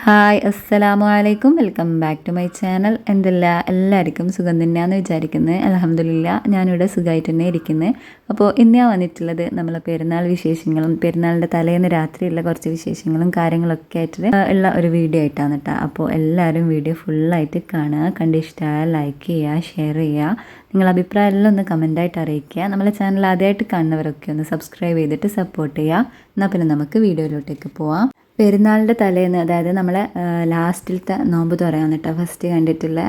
Hi അസ്സലാമു അലൈക്കും. Welcome back to my channel. എല്ലാവർക്കും സുഖം തന്നെയാണെന്ന് വിചാരിക്കുന്നത്. അൽഹംദുലില്ലാ ഞാനിവിടെ സുഖമായിട്ട് തന്നെ ഇരിക്കുന്നത്. അപ്പോൾ ഇന്ന് ഞാൻ വന്നിട്ടുള്ളത് നമ്മളെ പെരുന്നാൾ വിശേഷങ്ങളും പെരുന്നാളിൻ്റെ തലേന്ന് രാത്രിയുള്ള കുറച്ച് വിശേഷങ്ങളും കാര്യങ്ങളൊക്കെ ആയിട്ട് ഉള്ള ഒരു വീഡിയോ ആയിട്ടാണ് കേട്ടോ. അപ്പോൾ എല്ലാവരും വീഡിയോ ഫുള്ളായിട്ട് കാണുക, കണ്ട് ഇഷ്ടമായാൽ ലൈക്ക് ചെയ്യുക, ഷെയർ ചെയ്യുക, നിങ്ങളുടെ അഭിപ്രായം എല്ലാം ഒന്ന് കമൻറ്റായിട്ട് അറിയിക്കുക. നമ്മളെ ചാനൽ ആദ്യമായിട്ട് കാണുന്നവരൊക്കെ ഒന്ന് സബ്സ്ക്രൈബ് ചെയ്തിട്ട് സപ്പോർട്ട് ചെയ്യുക. എന്നാൽ പിന്നെ നമുക്ക് വീഡിയോയിലോട്ടേക്ക് പോവാം. പെരുന്നാളിൻ്റെ തലേന്ന്, അതായത് നമ്മളെ ലാസ്റ്റിലത്തെ നോമ്പ് തുറയാണ് കേട്ടോ ഫസ്റ്റ് കണ്ടിട്ടുള്ള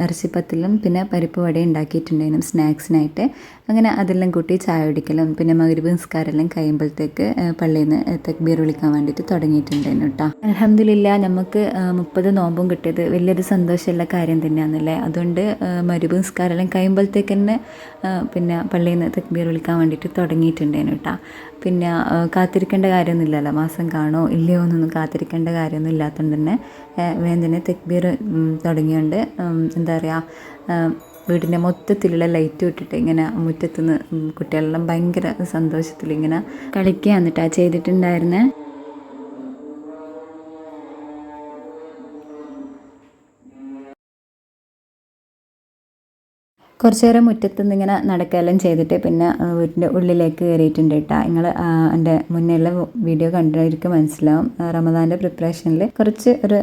ഇറച്ചിപ്പത്തിലും പിന്നെ പരിപ്പ് വടയും ഉണ്ടാക്കിയിട്ടുണ്ടായിരുന്നു സ്നാക്സിനായിട്ട്. അങ്ങനെ അതെല്ലാം കൂട്ടി ചായ കുടിക്കലും പിന്നെ മഗ്‌രിബ് നിസ്കാരമെല്ലാം കഴിയുമ്പോഴത്തേക്ക് പള്ളിയിൽ നിന്ന് തക്ബീർ വിളിക്കാൻ വേണ്ടിയിട്ട് തുടങ്ങിയിട്ടുണ്ടായിരുന്നു കേട്ടോ. അൽഹംദുലില്ലാ നമുക്ക് 30 നോമ്പും കിട്ടിയത് വലിയൊരു സന്തോഷമുള്ള കാര്യം തന്നെയാണല്ലേ. അതുകൊണ്ട് മഗ്‌രിബ് നിസ്കാരമെല്ലാം കഴിയുമ്പോഴത്തേക്ക് തന്നെ പിന്നെ പള്ളിയിൽ നിന്ന് തക്ബീർ വിളിക്കാൻ വേണ്ടിയിട്ട് തുടങ്ങിയിട്ടുണ്ടായിരുന്നു കേട്ടോ. പിന്നെ കാത്തിരിക്കേണ്ട കാര്യമൊന്നുമില്ലല്ലോ, മാസം കാണോ ഇല്ലയോ എന്നൊന്നും കാത്തിരിക്കേണ്ട കാര്യമൊന്നും ഇല്ലാത്തതുകൊണ്ട് തന്നെ വേഗം തന്നെ തക്ബീർ തുടങ്ങിയോണ്ട് എന്താ പറയുക, വീടിൻ്റെ മൊത്തത്തിലുള്ള ലൈറ്റ് ഇട്ടിട്ട് ഇങ്ങനെ മുറ്റത്തുനിന്ന് കുട്ടികളെല്ലാം ഭയങ്കര സന്തോഷത്തിൽ ഇങ്ങനെ കളിക്കുക എന്നിട്ടാണ് ചെയ്തിട്ടുണ്ടായിരുന്നേ. കുറച്ച് നേരം മുറ്റത്തുനിന്ന് ഇങ്ങനെ നടക്കുകയെല്ലാം ചെയ്തിട്ട് പിന്നെ വീട്ടിൻ്റെ ഉള്ളിലേക്ക് കയറിയിട്ടുണ്ട് കേട്ടോ. നിങ്ങൾ എൻ്റെ മുന്നേയുള്ള വീഡിയോ കണ്ടവർക്ക് മനസ്സിലാവും. റമദാൻ്റെ പ്രിപ്പറേഷനിൽ കുറച്ച് ഒരു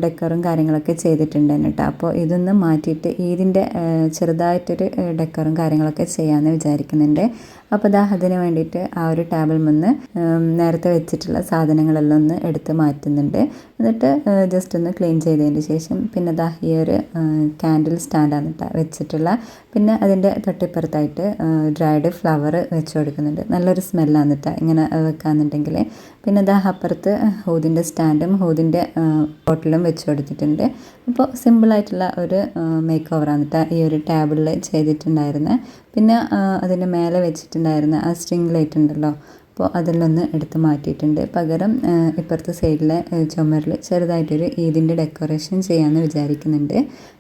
ഡെക്കറും കാര്യങ്ങളൊക്കെ ചെയ്തിട്ടുണ്ടായിരുന്നു കേട്ടോ. അപ്പോൾ ഇതൊന്നും മാറ്റിയിട്ട് ഈദിൻ്റെ ചെറുതായിട്ടൊരു ഡെക്കറും കാര്യങ്ങളൊക്കെ ചെയ്യാമെന്ന് വിചാരിക്കുന്നുണ്ട്. അപ്പോൾ അതിന് വേണ്ടിയിട്ട് ആ ഒരു ടേബിൾ മുന്ന് നേരത്തെ വെച്ചിട്ടുള്ള സാധനങ്ങളെല്ലാം ഒന്ന് എടുത്ത് മാറ്റുന്നുണ്ട്. എന്നിട്ട് ജസ്റ്റ് ഒന്ന് ക്ലീൻ ചെയ്തതിന് ശേഷം പിന്നെ ഈ ഒരു ക്യാൻഡിൽ സ്റ്റാൻഡാണ് കേട്ടോ വെച്ചിട്ടുള്ള. പിന്നെ അതിൻ്റെ തൊട്ടിപ്പുറത്തായിട്ട് ഡ്രൈഡ് ഫ്ലവർ വെച്ച് കൊടുക്കുന്നുണ്ട്. നല്ലൊരു സ്മെല്ലാണ് കേട്ടോ ഇങ്ങനെ വെക്കാന്നുണ്ടെങ്കിൽ. പിന്നെ അപ്പുറത്ത് ഹൂദിൻ്റെ സ്റ്റാൻഡും ഹൂദിൻ്റെ ബോട്ടിലും വെച്ച് കൊടുത്തിട്ടുണ്ട്. അപ്പോൾ സിമ്പിളായിട്ടുള്ള ഒരു മേക്ക് ഓവറാണ് കേട്ടോ ഈ ഒരു ടേബിളിൽ ചെയ്തിട്ടുണ്ടായിരുന്നത്. പിന്നെ അതിൻ്റെ മേലെ വെച്ചിട്ടുണ്ടായിരുന്ന ആ സ്ട്രിങ് ലൈറ്റ് ഉണ്ടല്ലോ, അപ്പോൾ അതിലൊന്ന് എടുത്ത് മാറ്റിയിട്ടുണ്ട്. പകരം ഇപ്പുറത്തെ സൈഡിലെ ചുമരിൽ ചെറുതായിട്ടൊരു ഈദിൻ്റെ ഡെക്കറേഷൻ ചെയ്യാമെന്ന് വിചാരിക്കുന്നുണ്ട്.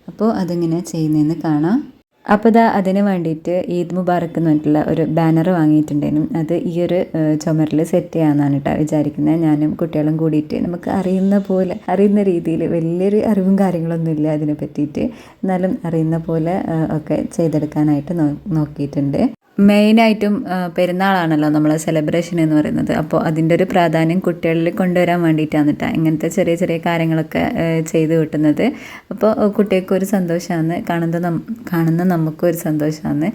അപ്പോൾ അതെങ്ങനെ ചെയ്യുന്നതെന്ന് കാണാം. അപ്പോൾ അതിന് വേണ്ടിയിട്ട് ഈദ് മുബാറക്ക് എന്ന് പറഞ്ഞിട്ടുള്ള ഒരു ബാനർ വാങ്ങിയിട്ടുണ്ടായിരുന്നു. അത് ഈ ഒരു ചുമരിൽ സെറ്റ് ചെയ്യാമെന്നാണ് കേട്ടോ വിചാരിക്കുന്നത്. ഞാനും കുട്ടികളും കൂടിയിട്ട് നമുക്ക് അറിയുന്ന രീതിയിൽ വലിയൊരു അറിവും കാര്യങ്ങളൊന്നും ഇല്ല അതിനെ പറ്റിയിട്ട്, എന്നാലും അറിയുന്ന പോലെ ഒക്കെ ചെയ്തെടുക്കാനായിട്ട് നോക്കിയിട്ടുണ്ട്. മെയിനായിട്ടും പെരുന്നാളാണല്ലോ നമ്മളെ സെലിബ്രേഷൻ എന്ന് പറയുന്നത്. അപ്പോൾ അതിൻ്റെ ഒരു പ്രാധാന്യം കുട്ടികളിൽ കൊണ്ടുവരാൻ വേണ്ടിയിട്ടാണ് കേട്ടോ ഇങ്ങനത്തെ ചെറിയ ചെറിയ കാര്യങ്ങളൊക്കെ ചെയ്ത് കിട്ടുന്നത്. അപ്പോൾ കുട്ടികൾക്ക് ഒരു സന്തോഷമാണ്, കാണുന്ന നമുക്കും ഒരു സന്തോഷമാണ്.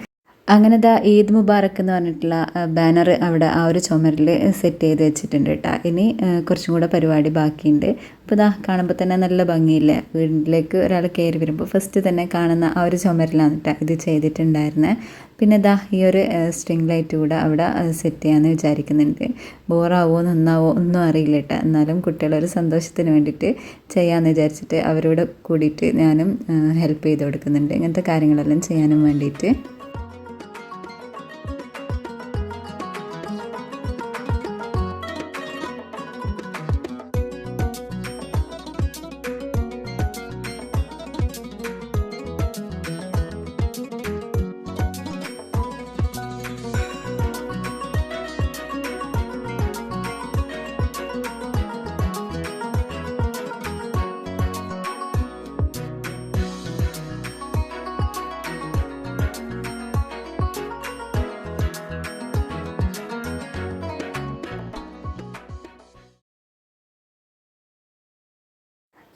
അങ്ങനെ ഈദ് മുബാറക്ക് എന്ന് പറഞ്ഞിട്ടുള്ള ബാനർ അവിടെ ആ ഒരു ചുമരിൽ സെറ്റ് ചെയ്ത് വെച്ചിട്ടുണ്ട് കേട്ടോ. ഇനി കുറച്ചും കൂടെ പരിപാടി ബാക്കിയുണ്ട്. അപ്പോൾ കാണുമ്പോൾ തന്നെ നല്ല ഭംഗിയില്ലേ. വീട്ടിലേക്ക് ഒരാൾ കയറി വരുമ്പോൾ ഫസ്റ്റ് തന്നെ കാണുന്ന ആ ഒരു ചുമരിലാണ് കേട്ടോ ഇത് ചെയ്തിട്ടുണ്ടായിരുന്നത്. പിന്നെ ഈ ഒരു സ്ട്രിങ് ലൈറ്റ് കൂടെ അവിടെ സെറ്റ് ചെയ്യാമെന്ന് വിചാരിക്കുന്നുണ്ട്. ബോറാവോ നന്നാവോ ഒന്നും അറിയില്ല കേട്ടോ. എന്നാലും കുട്ടികളൊരു സന്തോഷത്തിന് വേണ്ടിയിട്ട് ചെയ്യാമെന്ന് വിചാരിച്ചിട്ട് അവരോട് കൂടിയിട്ട് ഞാനും ഹെൽപ്പ് ചെയ്ത് കൊടുക്കുന്നുണ്ട് ഇങ്ങനത്തെ കാര്യങ്ങളെല്ലാം ചെയ്യാനും വേണ്ടിയിട്ട്.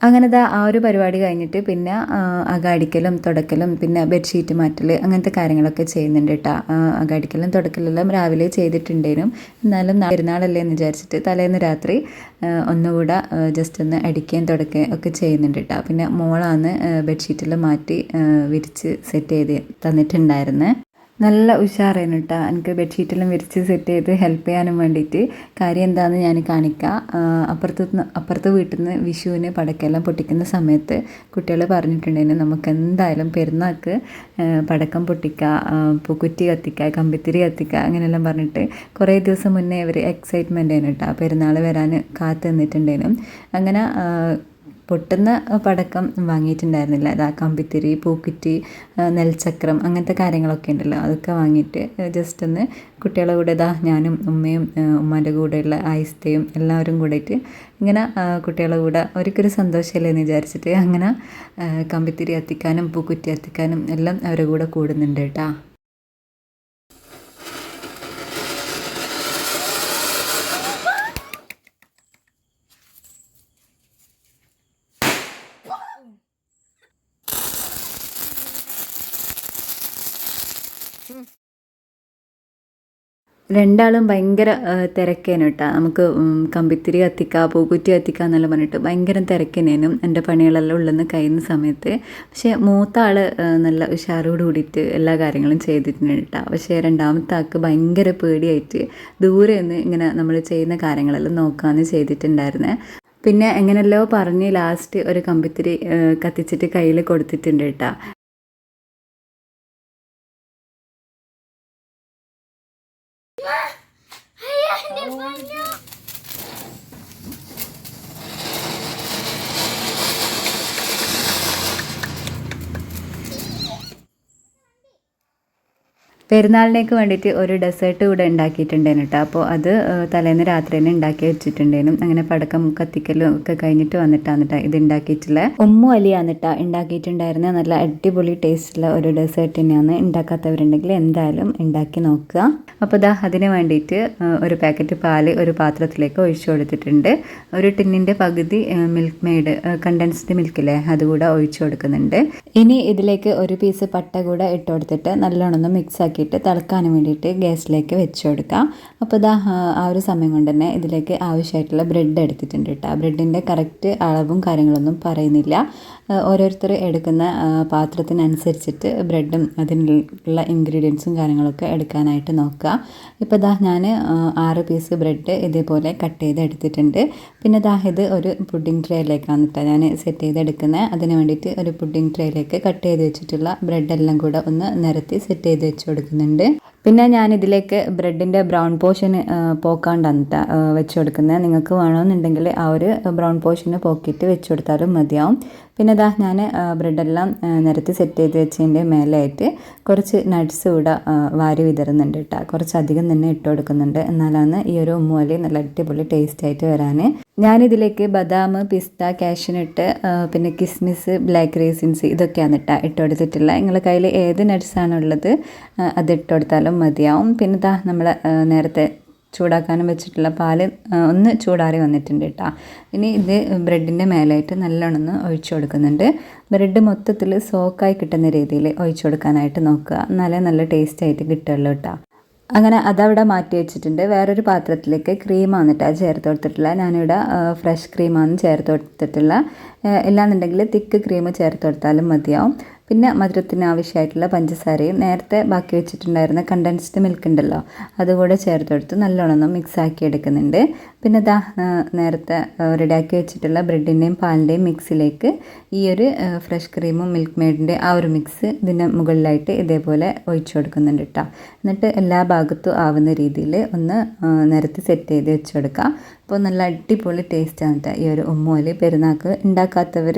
അങ്ങനെ ആ ഒരു പരിപാടി കഴിഞ്ഞിട്ട് പിന്നെ അകടിക്കലും തുടക്കലും പിന്നെ ബെഡ്ഷീറ്റ് മാറ്റൽ അങ്ങനത്തെ കാര്യങ്ങളൊക്കെ ചെയ്യുന്നുണ്ട് കേട്ടോ. അകടിക്കലും തുടക്കലെല്ലാം രാവിലെ ചെയ്തിട്ടുണ്ടായിരുന്നു. എന്നാലും പെരുന്നാളല്ലേ എന്ന് വിചാരിച്ചിട്ട് തലേന്ന് രാത്രി ഒന്നുകൂടെ ജസ്റ്റ് ഒന്ന് അടിക്കുകയും തുടക്കുകയും ഒക്കെ ചെയ്യുന്നുണ്ട് കേട്ടോ. പിന്നെ മോളാണ് ബെഡ്ഷീറ്റെല്ലാം മാറ്റി വിരിച്ച് സെറ്റ് ചെയ്ത് തന്നിട്ടുണ്ടായിരുന്നത്. നല്ല ഉഷാറായിരുന്നു കേട്ടോ. എനിക്ക് ബെഡ്ഷീറ്റെല്ലാം വിരിച്ച് സെറ്റ് ചെയ്ത് ഹെൽപ്പ് ചെയ്യാനും വേണ്ടിയിട്ട്. കാര്യം എന്താണെന്ന് ഞാൻ കാണിക്കാം. അപ്പുറത്തെ വീട്ടിൽ നിന്ന് വിഷുവിന് പടക്കെല്ലാം പൊട്ടിക്കുന്ന സമയത്ത് കുട്ടികൾ പറഞ്ഞിട്ടുണ്ടായിരുന്നു നമുക്ക് എന്തായാലും പെരുന്നാൾക്ക് പടക്കം പൊട്ടിക്കുക, പൂക്കുറ്റി കത്തിക്കുക, കമ്പിത്തിരി കത്തിക്കുക അങ്ങനെയെല്ലാം പറഞ്ഞിട്ട് കുറേ ദിവസം മുന്നേ അവർ എക്സൈറ്റ്മെൻ്റ് ആയിരുന്നു കേട്ടോ. പെരുന്നാൾ വരാൻ കാത്തു നിന്നിട്ടുണ്ടായിരുന്നു. അങ്ങനെ പൊട്ടുന്ന പടക്കം വാങ്ങിയിട്ടുണ്ടായിരുന്നില്ല. അതാ കമ്പിത്തിരി, പൂക്കുറ്റി, നെൽച്ചക്രം അങ്ങനത്തെ കാര്യങ്ങളൊക്കെ ഉണ്ടല്ലോ, അതൊക്കെ വാങ്ങിയിട്ട് ജസ്റ്റ് ഒന്ന് കുട്ടികളുടെ കൂടെ ഞാനും ഉമ്മയും ഉമ്മാൻ്റെ കൂടെയുള്ള ആയിസ്തയും എല്ലാവരും കൂടിയിട്ട് ഇങ്ങനെ കുട്ടികളുടെ കൂടെ അവർക്കൊരു സന്തോഷമല്ലേ എന്ന് വിചാരിച്ചിട്ട് അങ്ങനെ കമ്പിത്തിരി കത്തിക്കാനും പൂക്കുറ്റി കത്തിക്കാനും എല്ലാം അവരുടെ കൂടെ കൂടുന്നുണ്ട് കേട്ടോ. രണ്ടാളും ഭയങ്കര തിരക്കേനു കേട്ടോ. നമുക്ക് കമ്പിത്തിരി കത്തിക്കുക, പൂക്കുറ്റി കത്തിക്കുക എന്നെല്ലാം പറഞ്ഞിട്ട് ഭയങ്കര തിരക്കേനേനും എൻ്റെ പണികളെല്ലാം ഉള്ളെന്ന് കഴിയുന്ന സമയത്ത്. പക്ഷേ മൂത്ത ആൾ നല്ല ഉഷാറോട് കൂടിയിട്ട് എല്ലാ കാര്യങ്ങളും ചെയ്തിട്ടുണ്ട് കേട്ടോ. പക്ഷേ രണ്ടാമത്തെ ആൾക്ക് ഭയങ്കര പേടിയായിട്ട് ദൂരെ നിന്ന് ഇങ്ങനെ നമ്മൾ ചെയ്യുന്ന കാര്യങ്ങളെല്ലാം നോക്കാമെന്ന് ചെയ്തിട്ടുണ്ടായിരുന്നേ. പിന്നെ എങ്ങനെയല്ലോ പറഞ്ഞ് ലാസ്റ്റ് ഒരു കമ്പിത്തിരി കത്തിച്ചിട്ട് കയ്യിൽ കൊടുത്തിട്ടുണ്ട് കേട്ടോ. പെരുന്നാളിനേക്ക് വേണ്ടിയിട്ട് ഒരു ഡെസേർട്ട് കൂടെ ഉണ്ടാക്കിയിട്ടുണ്ടേനു കേട്ടോ. അപ്പോൾ അത് തലേന്ന് രാത്രി തന്നെ ഉണ്ടാക്കി വെച്ചിട്ടുണ്ടേനും. അങ്ങനെ പടക്കം കത്തിക്കലും ഒക്കെ കഴിഞ്ഞിട്ട് വന്നിട്ടാണ് കേട്ടോ ഇത് ഉണ്ടാക്കിയിട്ടുള്ള. ഉമ്മു അലിയാണ് കേട്ടോ ഉണ്ടാക്കിയിട്ടുണ്ടായിരുന്ന നല്ല അടിപൊളി ടേസ്റ്റുള്ള ഒരു ഡെസേർട്ട് തന്നെയാണ്. ഉണ്ടാക്കാത്തവരുണ്ടെങ്കിൽ എന്തായാലും ഉണ്ടാക്കി നോക്കുക. അപ്പോൾ അതിന് വേണ്ടിയിട്ട് ഒരു പാക്കറ്റ് പാല് ഒരു പാത്രത്തിലേക്ക് ഒഴിച്ചു കൊടുത്തിട്ടുണ്ട്. ഒരു ടിന്നിൻ്റെ പകുതി മിൽക്ക് മെയ്ഡ് കണ്ടൻസ്ഡ് മിൽക്കില്ലേ അതുകൂടെ ഒഴിച്ചു കൊടുക്കുന്നുണ്ട്. ഇനി ഇതിലേക്ക് ഒരു പീസ് പട്ട കൂടെ ഇട്ട് കൊടുത്തിട്ട് നല്ലോണം മിക്സ് ആക്കിയിട്ട് തിളക്കാനും വേണ്ടിയിട്ട് ഗ്യാസിലേക്ക് വെച്ച് കൊടുക്കാം. അപ്പോൾ ആ ഒരു സമയം കൊണ്ട് തന്നെ ഇതിലേക്ക് ആവശ്യമായിട്ടുള്ള ബ്രെഡ് എടുത്തിട്ടുണ്ട് കേട്ടോ. ബ്രെഡിൻ്റെ കറക്റ്റ് അളവും കാര്യങ്ങളൊന്നും പറയുന്നില്ല. ഓരോരുത്തർ എടുക്കുന്ന പാത്രത്തിനനുസരിച്ചിട്ട് ബ്രെഡും അതിനുള്ള ഇൻഗ്രീഡിയൻസും കാര്യങ്ങളൊക്കെ എടുക്കാനായിട്ട് നോക്കുക. ഇപ്പോൾ ഞാൻ 6 പീസ് ബ്രെഡ് ഇതേപോലെ കട്ട് ചെയ്ത് എടുത്തിട്ടുണ്ട്. പിന്നെ ഇത് ഒരു പുഡിംഗ് ട്രേയിലേക്കാണ് കേട്ടോ ഞാൻ സെറ്റ് ചെയ്തെടുക്കുന്നത്. അതിന് വേണ്ടിയിട്ട് ഒരു പുഡിംഗ് ട്രേയിലേക്ക് കട്ട് ചെയ്ത് വെച്ചിട്ടുള്ള ബ്രെഡെല്ലാം കൂടെ ഒന്ന് നിരത്തി സെറ്റ് ചെയ്ത് വെച്ച് കൊടുക്കുന്നുണ്ട്. പിന്നെ ഞാനിതിലേക്ക് ബ്രെഡിൻ്റെ ബ്രൗൺ പോർഷന് പോക്കാണ്ടാണ് വെച്ച് കൊടുക്കുന്നത്. നിങ്ങൾക്ക് വേണമെന്നുണ്ടെങ്കിൽ ആ ഒരു ബ്രൗൺ പോർഷന് പോക്കിയിട്ട് വെച്ച് കൊടുത്താലും മതിയാവും. പിന്നെ ഞാൻ ബ്രെഡെല്ലാം നിരത്തി സെറ്റ് ചെയ്ത് വെച്ചതിൻ്റെ മേലായിട്ട് കുറച്ച് നട്ട്സ് കൂടെ വാരി വിതറുന്നുണ്ട് കേട്ടോ. കുറച്ചധികം തന്നെ ഇട്ട് കൊടുക്കുന്നുണ്ട്. എന്നാലാണ് ഈ ഒരു ഉമ്മുവലി നല്ല അടിപൊളി ടേസ്റ്റ് ആയിട്ട് വരാൻ. ഞാനിതിലേക്ക് ബദാം, പിസ്ത, കാഷ്യൂനട്ട്, പിന്നെ കിസ്മിസ്, ബ്ലാക്ക് റേസിൻസ് ഇതൊക്കെയാണ് ഇട്ട് കൊടുത്തിട്ടുള്ള. നിങ്ങളുടെ കയ്യിൽ ഏത് നട്ട്സാണുള്ളത് അത് ഇട്ട് കൊടുത്താലും മതിയാവും. പിന്നെ നമ്മൾ നേരത്തെ ചൂടാക്കാനും വെച്ചിട്ടുള്ള പാല് ഒന്ന് ചൂടാറി വന്നിട്ടുണ്ട് കേട്ടോ. ഇനി ഇത് ബ്രെഡിൻ്റെ മേലായിട്ട് നല്ലോണം ഒഴിച്ചു കൊടുക്കുന്നുണ്ട്. ബ്രെഡ് മൊത്തത്തിൽ സോക്കായി കിട്ടുന്ന രീതിയിൽ ഒഴിച്ചു കൊടുക്കാനായിട്ട് നോക്കുക. എന്നാലേ നല്ല ടേസ്റ്റ് ആയിട്ട് കിട്ടുള്ളൂ കേട്ടോ. അങ്ങനെ അതവിടെ മാറ്റി വെച്ചിട്ടുണ്ട്. വേറൊരു പാത്രത്തിലേക്ക് ക്രീമാണ് കേട്ടോ ചേർത്ത് കൊടുത്തിട്ടുള്ള. ഞാനിവിടെ ഫ്രഷ് ക്രീമാണ് ചേർത്ത് കൊടുത്തിട്ടുള്ള. ഇല്ലാന്നുണ്ടെങ്കിൽ തിക്ക് ക്രീം ചേർത്ത് കൊടുത്താലും മതിയാവും. പിന്നെ മധുരത്തിന് ആവശ്യമായിട്ടുള്ള പഞ്ചസാരയും നേരത്തെ ബാക്കി വെച്ചിട്ടുണ്ടായിരുന്ന കണ്ടൻസ്ഡ് മിൽക്ക് ഉണ്ടല്ലോ അതുകൂടെ ചേർത്ത് കൊടുത്ത് നല്ലോണം മിക്സ് ആക്കി എടുക്കുന്നുണ്ട്. പിന്നെ നേരത്തെ റെഡിയാക്കി വെച്ചിട്ടുള്ള ബ്രെഡിൻ്റെയും പാലിൻ്റെയും മിക്സിലേക്ക് ഈ ഒരു ഫ്രഷ് ക്രീമും മിൽക്ക് മെയ്ഡിൻ്റെ ആ ഒരു മിക്സ് ഇതിൻ്റെ മുകളിലായിട്ട് ഇതേപോലെ ഒഴിച്ചു കൊടുക്കുന്നുണ്ട് കേട്ടോ. എന്നിട്ട് എല്ലാ ഭാഗത്തും ആവുന്ന രീതിയിൽ ഒന്ന് നിരത്തി സെറ്റ് ചെയ്ത് വെച്ച് കൊടുക്കുക. അപ്പോൾ നല്ല അടിപൊളി ടേസ്റ്റാണ് കേട്ടോ ഈ ഒരു ഉമ്മുവലി. പെരുന്നാൾക്ക് ഉണ്ടാക്കാത്തവർ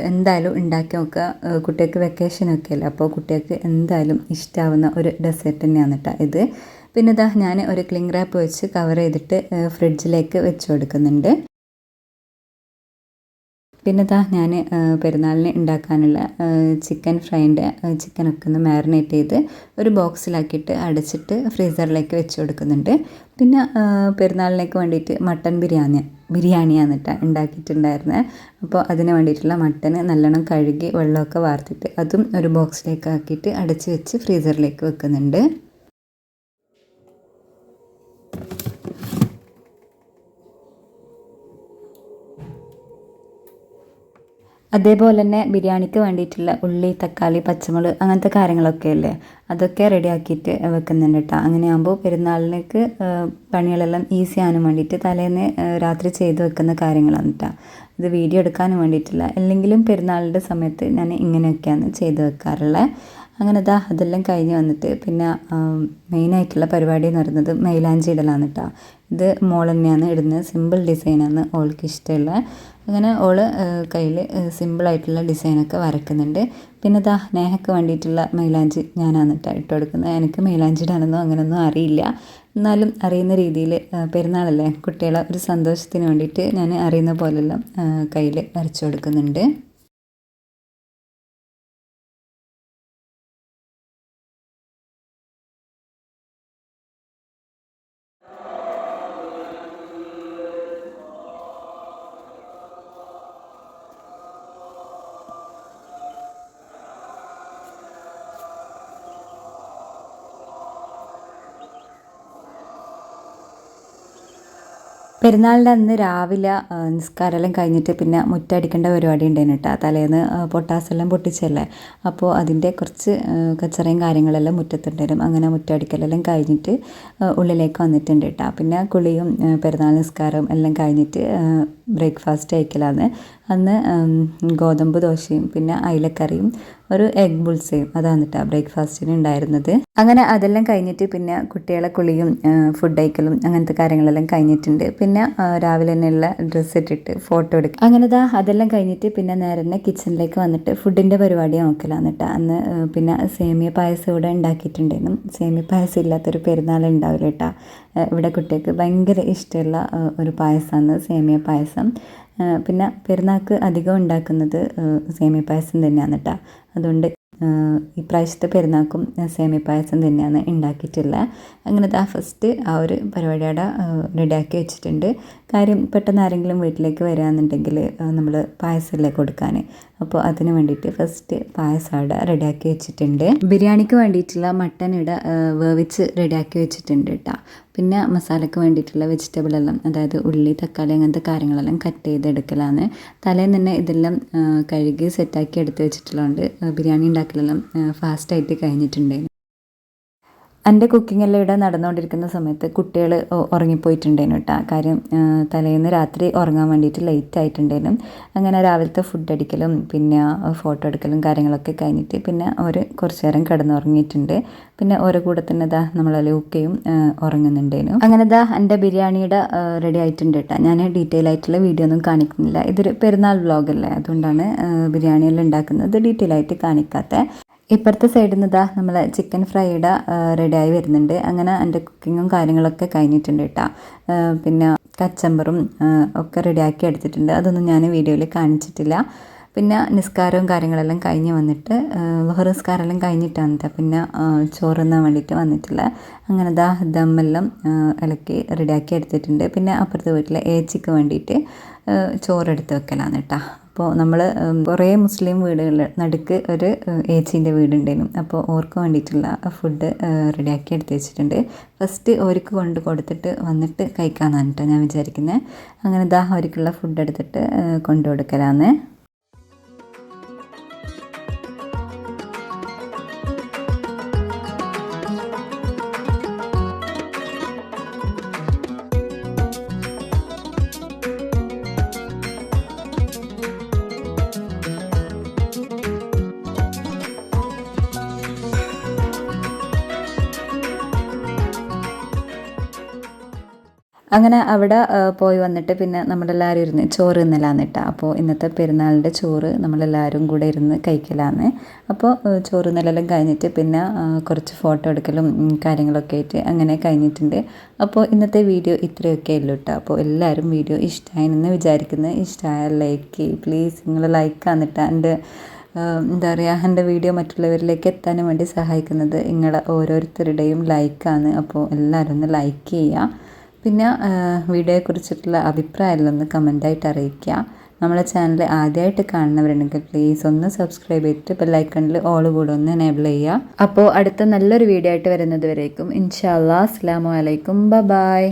എന്തായാലും ഉണ്ടാക്കി നോക്കുക. കുട്ടികൾക്ക് വെക്കേഷനൊക്കെ അല്ലേ, അപ്പോൾ കുട്ടികൾക്ക് എന്തായാലും ഇഷ്ടമാവുന്ന ഒരു ഡെസേർട്ട് തന്നെയാണ് കേട്ടോ ഇത്. പിന്നെ ഞാൻ ഒരു ക്ലിംഗ് റാപ്പ് വെച്ച് കവർ ചെയ്തിട്ട് ഫ്രിഡ്ജിലേക്ക് വെച്ച് കൊടുക്കുന്നുണ്ട്. പിന്നെ ഞാൻ പെരുന്നാളിന് ഉണ്ടാക്കാനുള്ള ചിക്കൻ ഫ്രൈൻ്റെ ചിക്കനൊക്കെ ഒന്ന് മാരിനേറ്റ് ചെയ്ത് ഒരു ബോക്സിലാക്കിയിട്ട് അടച്ചിട്ട് ഫ്രീസറിലേക്ക് വെച്ച് കൊടുക്കുന്നുണ്ട്. പിന്നെ പെരുന്നാളിലേക്ക് വേണ്ടിയിട്ട് മട്ടൻ ബിരിയാണിയാണ് കേട്ടോ ഉണ്ടാക്കിയിട്ടുണ്ടായിരുന്നത്. അപ്പോൾ അതിന് വേണ്ടിയിട്ടുള്ള മട്ടന് നല്ലോണം കഴുകി വെള്ളമൊക്കെ വാർത്തിട്ട് അതും ഒരു ബോക്സിലേക്ക് ആക്കിയിട്ട് അടച്ച് വെച്ച് ഫ്രീസറിലേക്ക് വെക്കുന്നുണ്ട്. അതേപോലെ തന്നെ ബിരിയാണിക്ക് വേണ്ടിയിട്ടുള്ള ഉള്ളി, തക്കാളി, പച്ചമുളക് അങ്ങനത്തെ കാര്യങ്ങളൊക്കെ അല്ലേ അതൊക്കെ റെഡിയാക്കിയിട്ട് വെക്കുന്നുണ്ട് കേട്ടോ. അങ്ങനെയാകുമ്പോൾ പെരുന്നാളിലേക്ക് പണികളെല്ലാം ഈസി ആകാനും വേണ്ടിയിട്ട് തലേന്ന് രാത്രി ചെയ്ത് വെക്കുന്ന കാര്യങ്ങളാണ് കേട്ടോ. ഇത് വീഡിയോ എടുക്കാനും വേണ്ടിയിട്ടില്ല. അല്ലെങ്കിലും പെരുന്നാളിൻ്റെ സമയത്ത് ഞാൻ ഇങ്ങനെയൊക്കെയാണ് ചെയ്ത് വെക്കാറുള്ളത്. അങ്ങനെ അതെല്ലാം കഴിഞ്ഞ് വന്നിട്ട് പിന്നെ മെയിനായിട്ടുള്ള പരിപാടി എന്ന് പറയുന്നത് മൈലാഞ്ചി ഇടലാണ് കേട്ടോ. ഇത് മോൾ തന്നെയാണ് ഇടുന്നത്. സിമ്പിൾ ഡിസൈനാണ് ഓൾക്ക് ഇഷ്ടമുള്ള. അങ്ങനെ ഓള് കയ്യിൽ സിമ്പിളായിട്ടുള്ള ഡിസൈനൊക്കെ വരയ്ക്കുന്നുണ്ട്. പിന്നെ നേഹയ്ക്ക് വേണ്ടിയിട്ടുള്ള മൈലാഞ്ചി ഞാനാണ് കേട്ടോ ഇട്ട് കൊടുക്കുന്നത്. എനിക്ക് മൈലാഞ്ചി ഇടാനൊന്നും അങ്ങനെയൊന്നും അറിയില്ല. എന്നാലും അറിയുന്ന രീതിയിൽ പെരുന്നാളല്ലേ, കുട്ടികളെ ഒരു സന്തോഷത്തിന് വേണ്ടിയിട്ട് ഞാൻ അറിയുന്ന പോലെല്ലാം കയ്യിൽ വരച്ചു കൊടുക്കുന്നുണ്ട്. പെരുന്നാളിൻ്റെ അന്ന് രാവിലെ നിസ്കാരമെല്ലാം കഴിഞ്ഞിട്ട് പിന്നെ മുറ്റടിക്കേണ്ട പരിപാടി ഉണ്ടായിരുന്നു കേട്ടോ. തലേന്ന് പൊട്ടാസെല്ലാം പൊട്ടിച്ചല്ലേ, അപ്പോൾ അതിൻ്റെ കുറച്ച് കച്ചറയും കാര്യങ്ങളെല്ലാം മുറ്റത്തുണ്ടായിരുന്നു. അങ്ങനെ മുറ്റടിക്കലെല്ലാം കഴിഞ്ഞിട്ട് ഉള്ളിലേക്ക് വന്നിട്ടുണ്ട് കേട്ടോ. പിന്നെ കുളിയും പെരുന്നാൾ നിസ്കാരവും എല്ലാം കഴിഞ്ഞിട്ട് ബ്രേക്ക്ഫാസ്റ്റ് കഴിക്കലാണ്. അന്ന് ഗോതമ്പ് ദോശയും പിന്നെ അയിലക്കറിയും ഒരു എഗ് ബുൾസയും അതാണ് കേട്ടോ ബ്രേക്ക്ഫാസ്റ്റിന് ഉണ്ടായിരുന്നത്. അങ്ങനെ അതെല്ലാം കഴിഞ്ഞിട്ട് പിന്നെ കുട്ടികളെ കുളിയും ഫുഡ് കഴിക്കലും അങ്ങനത്തെ കാര്യങ്ങളെല്ലാം കഴിഞ്ഞിട്ടുണ്ട്. പിന്നെ രാവിലെ തന്നെയുള്ള ഡ്രസ്സ് ഇട്ടിട്ട് ഫോട്ടോ എടുക്കും. അങ്ങനെ അതെല്ലാം കഴിഞ്ഞിട്ട് പിന്നെ നേരെ തന്നെ കിച്ചണിലേക്ക് വന്നിട്ട് ഫുഡിൻ്റെ പരിപാടി നോക്കലാണ് കേട്ടോ. അന്ന് പിന്നെ സേമിയ പായസം ഇവിടെ ഉണ്ടാക്കിയിട്ടുണ്ടായിരുന്നു. സേമിയ പായസം ഇല്ലാത്തൊരു പെരുന്നാൾ ഉണ്ടാവില്ല കേട്ടോ. ഇവിടെ കുട്ടികൾക്ക് ഭയങ്കര ഇഷ്ടമുള്ള ഒരു പായസമാണ് സേമിയ പായസം. പിന്നെ പെരുന്നാൾക്ക് അധികം ഉണ്ടാക്കുന്നത് സേമിയ പായസം തന്നെയാണ് കേട്ടോ. അതുകൊണ്ട് ഈ പ്രാവശ്യത്തെ പെരുന്നാൾക്കും സേമിയ പായസം തന്നെയാണ് ഉണ്ടാക്കിയിട്ടുള്ളത്. അങ്ങനെ ഫസ്റ്റ് ആ ഒരു പരിപാടിയുടെ റെഡിയാക്കി വെച്ചിട്ടുണ്ട്. കാര്യം പെട്ടെന്ന് ആരെങ്കിലും വീട്ടിലേക്ക് വരികയാണെന്നുണ്ടെങ്കിൽ നമ്മൾ പായസമല്ലേ കൊടുക്കാൻ, അപ്പോൾ അതിന് വേണ്ടിയിട്ട് ഫസ്റ്റ് പായസം അവിടെ റെഡിയാക്കി വെച്ചിട്ടുണ്ട്. ബിരിയാണിക്ക് വേണ്ടിയിട്ടുള്ള മട്ടൻ ഇവിടെ വേവിച്ച് റെഡിയാക്കി വെച്ചിട്ടുണ്ട് കേട്ടോ. പിന്നെ മസാലയ്ക്ക് വേണ്ടിയിട്ടുള്ള വെജിറ്റബിളെല്ലാം, അതായത് ഉള്ളി തക്കാളി അങ്ങനത്തെ കാര്യങ്ങളെല്ലാം കട്ട് ചെയ്തെടുക്കലാണ്. തലേന്ന് തന്നെ ഇതെല്ലാം കഴുകി സെറ്റാക്കി എടുത്ത് വെച്ചിട്ടുള്ളതുകൊണ്ട് ബിരിയാണി ഉണ്ടാക്കലെല്ലാം ഫാസ്റ്റായിട്ട് കഴിഞ്ഞിട്ടുണ്ടായിരുന്നു. എൻ്റെ കുക്കിങ്ങെല്ലാം ഇവിടെ നടന്നുകൊണ്ടിരിക്കുന്ന സമയത്ത് കുട്ടികൾ ഉറങ്ങിപ്പോയിട്ടുണ്ടായിരുന്നു കേട്ടോ. കാര്യം തലേന്ന് രാത്രി ഉറങ്ങാൻ വേണ്ടിയിട്ട് ലേറ്റ് ആയിട്ടുണ്ടായിരുന്നു. അങ്ങനെ രാവിലത്തെ ഫുഡ് അടിക്കലും പിന്നെ ഫോട്ടോ എടുക്കലും കാര്യങ്ങളൊക്കെ കഴിഞ്ഞിട്ട് പിന്നെ അവർ കുറച്ച് നേരം കിടന്നുറങ്ങിയിട്ടുണ്ട്. പിന്നെ ഓരോ കൂടെ തന്നെ നമ്മളെ ലൂക്കയും ഉറങ്ങുന്നുണ്ടായിരുന്നു. അങ്ങനെ എൻ്റെ ബിരിയാണിയുടെ റെഡി ആയിട്ടുണ്ട് കേട്ടോ. ഞാൻ ഡീറ്റെയിൽ ആയിട്ടുള്ള വീഡിയോ ഒന്നും കാണിക്കുന്നില്ല. ഇതൊരു പെരുന്നാൾ വ്ളോഗല്ലേ, അതുകൊണ്ടാണ് ബിരിയാണിയെല്ലാം ഉണ്ടാക്കുന്നത് ഡീറ്റെയിൽ ആയിട്ട് കാണിക്കാത്ത. ഇപ്പുറത്തെ സൈഡിൽ നിന്ന് നമ്മൾ ചിക്കൻ ഫ്രൈയുടെ റെഡിയായി വരുന്നുണ്ട്. അങ്ങനെ എൻ്റെ കുക്കിങ്ങും കാര്യങ്ങളൊക്കെ കഴിഞ്ഞിട്ടുണ്ട് കേട്ടോ. പിന്നെ കച്ചമ്പറും ഒക്കെ റെഡിയാക്കി എടുത്തിട്ടുണ്ട്. അതൊന്നും ഞാൻ വീഡിയോയിൽ കാണിച്ചിട്ടില്ല. പിന്നെ നിസ്കാരവും കാര്യങ്ങളെല്ലാം കഴിഞ്ഞ് വന്നിട്ട് ളുഹർ നിസ്കാരമെല്ലാം കഴിഞ്ഞിട്ടാണ് പിന്നെ ചോറുന്നാൻ വേണ്ടിയിട്ട് വന്നിട്ടില്ല. അങ്ങനെ ദമ്മെല്ലാം ഇളക്കി റെഡിയാക്കി എടുത്തിട്ടുണ്ട്. പിന്നെ അപ്പുറത്തെ വീട്ടിലെ ഏച്ചിക്ക് വേണ്ടിയിട്ട് ചോറെടുത്ത് വെക്കലാണ് കേട്ടോ. അപ്പോൾ നമ്മൾ കുറേ മുസ്ലിം വീടുകളിൽ നടുക്ക് ഒരു ഏച്ചീൻ്റെ വീടുണ്ടായിരുന്നു. അപ്പോൾ ഓർക്ക് വേണ്ടിയിട്ടുള്ള ഫുഡ് റെഡിയാക്കി എടുത്ത് വെച്ചിട്ടുണ്ട്. ഫസ്റ്റ് ഓർക്ക് കൊണ്ട് കൊടുത്തിട്ട് വന്നിട്ട് കഴിക്കാമെന്നാണ് കേട്ടോ ഞാൻ വിചാരിക്കുന്നത്. അങ്ങനെ അവർക്കുള്ള ഫുഡ് എടുത്തിട്ട് കൊണ്ടു കൊടുക്കലാന്ന്. അങ്ങനെ അവിടെ പോയി വന്നിട്ട് പിന്നെ നമ്മളെല്ലാവരും ഇരുന്ന് ചോറ് തിന്നലാന്ന് കേട്ടോ. അപ്പോൾ ഇന്നത്തെ പെരുന്നാളിൻ്റെ ചോറ് നമ്മളെല്ലാവരും കൂടെ ഇരുന്ന് കഴിക്കലാന്ന്. അപ്പോൾ ചോറ് തിന്നലെല്ലാം കഴിഞ്ഞിട്ട് പിന്നെ കുറച്ച് ഫോട്ടോ എടുക്കലും കാര്യങ്ങളൊക്കെ ആയിട്ട് അങ്ങനെ കഴിഞ്ഞിട്ടുണ്ട്. അപ്പോൾ ഇന്നത്തെ വീഡിയോ ഇത്രയൊക്കെ ഉള്ളൂ കേട്ടോ. അപ്പോൾ എല്ലാവരും വീഡിയോ ഇഷ്ടമായെന്ന് വിചാരിക്കുന്നത്. ഇഷ്ടമായ ലൈക്ക് പ്ലീസ്, നിങ്ങൾ ലൈക്ക് ആന്നിട്ട് എൻ്റെ എന്താ പറയുക, എൻ്റെ വീഡിയോ മറ്റുള്ളവരിലേക്ക് എത്താനും വേണ്ടി സഹായിക്കുന്നത് നിങ്ങളെ ഓരോരുത്തരുടെയും ലൈക്കാണ്. അപ്പോൾ എല്ലാവരും ഒന്ന് ലൈക്ക് ചെയ്യുക. പിന്നെ വീഡിയോയെക്കുറിച്ചിട്ടുള്ള അഭിപ്രായമെല്ലാം ഒന്ന് കമൻറ്റായിട്ട് അറിയിക്കുക. നമ്മളെ ചാനൽ ആദ്യമായിട്ട് കാണുന്നവരുണ്ടെങ്കിൽ പ്ലീസ് ഒന്ന് സബ്സ്ക്രൈബ് ചെയ്തിട്ട് ബെല്ലൈക്കണിൽ ഓൾ കൂടെ ഒന്ന് എനേബിൾ ചെയ്യുക. അപ്പോൾ അടുത്ത നല്ലൊരു വീഡിയോ ആയിട്ട് വരുന്നത് വരേക്കും ഇൻഷാ അല്ലാഹ്. അസ്സലാമു അലൈക്കും, ബൈ.